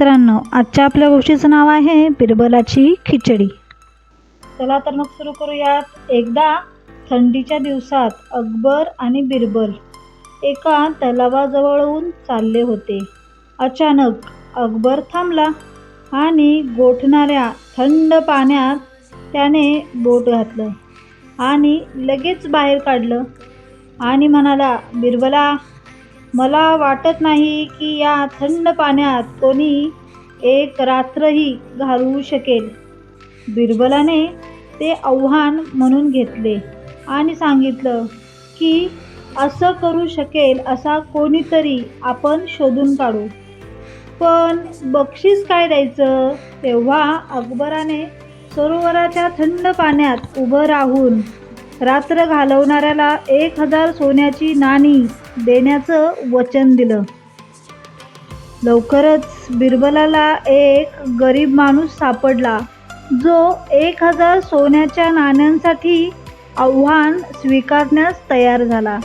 मित्रांनो, आजच्या आपल्या गोष्टीचं नाव आहे बिरबलाची खिचडी. चला तर मग सुरू करूयात. एकदा थंडीच्या दिवसात अकबर आणि बिरबल एका तलावाजवळून चालले होते. अचानक अकबर थांबला आणि गोठणाऱ्या थंड पाण्यात त्याने बोट घातलं आणि लगेच बाहेर काढलं आणि म्हणाला, बिरबला, मला वाटत नाही की या थंड पाण्यात कोणी एक रात्रही घालवू शकेल. बिरबलाने ते आव्हान म्हणून घेतले आणि सांगितलं की असं करू शकेल असा कोणीतरी आपण शोधून काढू. पण बक्षीस काय द्यायचं? तेव्हा अकबराने सरोवराच्या थंड पाण्यात उभं राहून रात्र घालवणाऱ्याला 1000 सोन्याची नाणी देण्याचं वचन दिलं. लवकरच बिरबलाला एक गरीब माणूस सापडला जो 1000 सोन्याच्या नाण्यांसाठी आव्हान स्वीकारण्यास तयार झाला.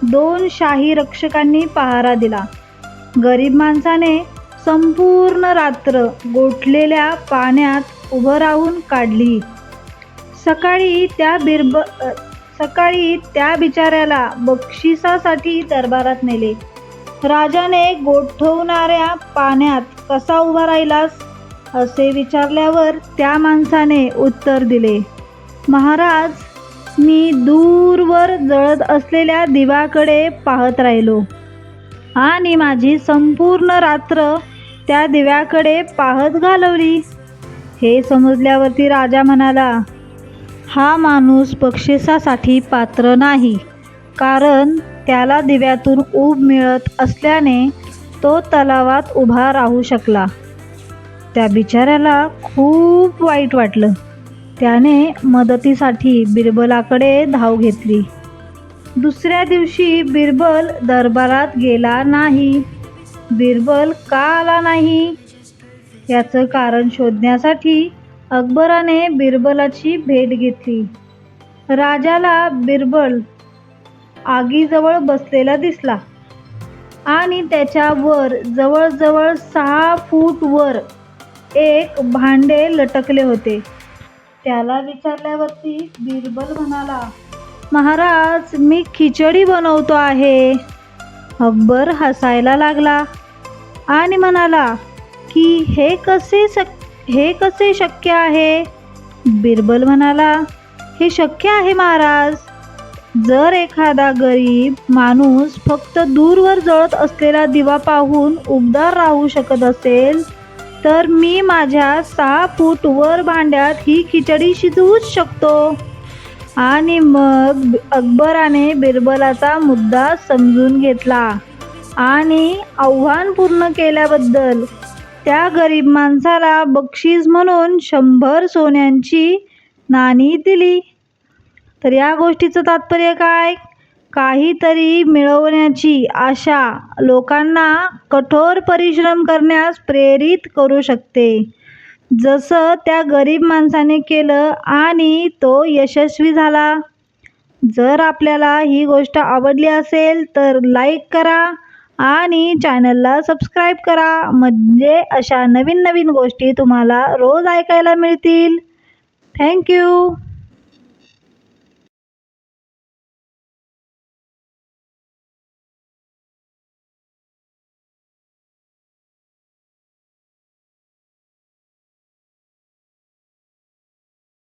2 शाही रक्षकांनी पहारा दिला. गरीब माणसाने संपूर्ण रात्र गोठलेल्या पाण्यात उभं राहून काढली. सकाळी त्या बिचाऱ्याला बक्षिसासाठी दरबारात नेले. राजाने गोठवणाऱ्या पाण्यात कसा उभा राहिलास असे विचारल्यावर त्या माणसाने उत्तर दिले, महाराज, मी दूरवर जळत असलेल्या दिव्याकडे पाहत राहिलो आणि माझी संपूर्ण रात्र त्या दिव्याकडे पाहत घालवली. हे समजल्यावरती राजा म्हणाला, हा माणूस बक्षिसासाठी पात्र नाही, कारण त्याला दिव्यातून ऊब मिळत असल्याने तो तलावात उभा राहू शकला. त्या बिचाऱ्याला खूप वाईट वाटलं. त्याने मदतीसाठी बिरबलाकडे धाव घेतली. दुसऱ्या दिवशी बिरबल दरबारात गेला नाही. बिरबल का आला नाही याचं कारण शोधण्यासाठी अकबराने बिरबलाची भेट घेतली. राजाला बिरबल आगीजवळ बसलेला दिसला आणि त्याच्या वर जवळजवळ 6 फूट वर एक भांडे लटकले होते. त्याला विचारल्यावरती बिरबल म्हणाला, महाराज, मी खिचडी बनवतो आहे. अकबर हसायला लागला आणि म्हणाला की हे कसे शक्य आहे? बिरबल म्हणाला, हे शक्य आहे महाराज. जर एखादा गरीब माणूस फक्त दूरवर जळत असलेला दिवा पाहून उबदार राहू शकत असेल, तर मी माझ्या 6 फूट वर भांड्यात ही खिचडी शिजवूच शकतो. आणि मग अकबराने बिरबलाचा मुद्दा समजून घेतला आणि आव्हान पूर्ण केल्याबद्दल त्या गरीब माणसाला बक्षीस म्हणून 100 सोन्यांची नाणी दिली. तर या गोष्टीचं तात्पर्य काय? काहीतरी मिळवण्याची आशा लोकांना कठोर परिश्रम करण्यास प्रेरित करू शकते, जसं त्या गरीब माणसाने केलं आणि तो यशस्वी झाला. जर आपल्याला ही गोष्ट आवडली असेल तर लाईक करा आणि चॅनलला सबस्क्राईब करा, म्हणजे अशा नवीन नवीन गोष्टी तुम्हाला रोज ऐकायला मिळतील. थँक्यू.